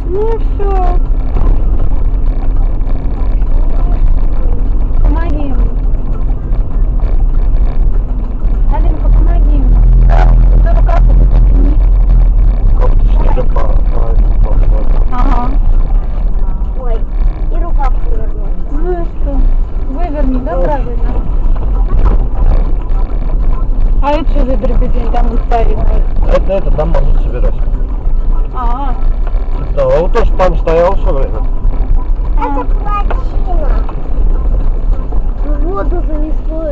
Ну и все. Помоги ему. Алинка, помоги ему. За рукав подтяни. Как-то что-то по. Ага. Ой, и рукав повернул. Ну и что? Выверни, да, правильно? А это что за дребедень там он стоит? Это там можно собирать. А, Да, а вот тоже там стоял все время. Это плотина. Воду занесло.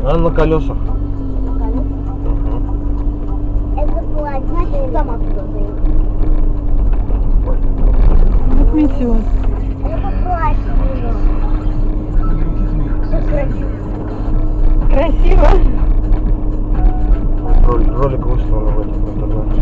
Она на колесах. Это плотина. Значит, сама туда заехала. вот метет. Это плотина. Все красиво. Красиво. Ролик выслал в этом интернете.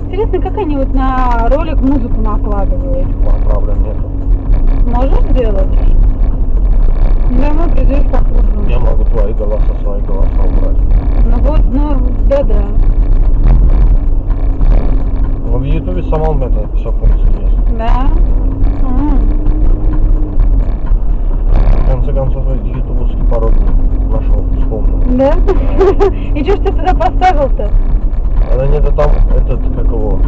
Интересно, как они вот на ролик музыку накладывают? Проблем нет. Можешь сделать? Домой придешь попробуем. Я могу свои голоса убрать. Ну вот, ну, да-да. Но в ютубе самом это все функции есть. Да? В конце концов, ютубовский пароль нашел, вспомнил. Да? И что ж ты туда поставил-то? А нет, а там этот, как его,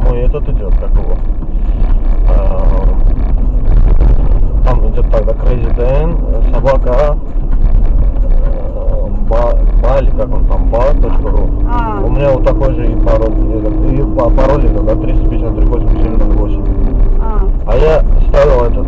мой этот идет, как его, там идет тогда Crazy Dan, собака, или как он там, ba.ru. А. У меня вот такой же и пароль, и пароль иногда 353 8708. А. А я ставил этот,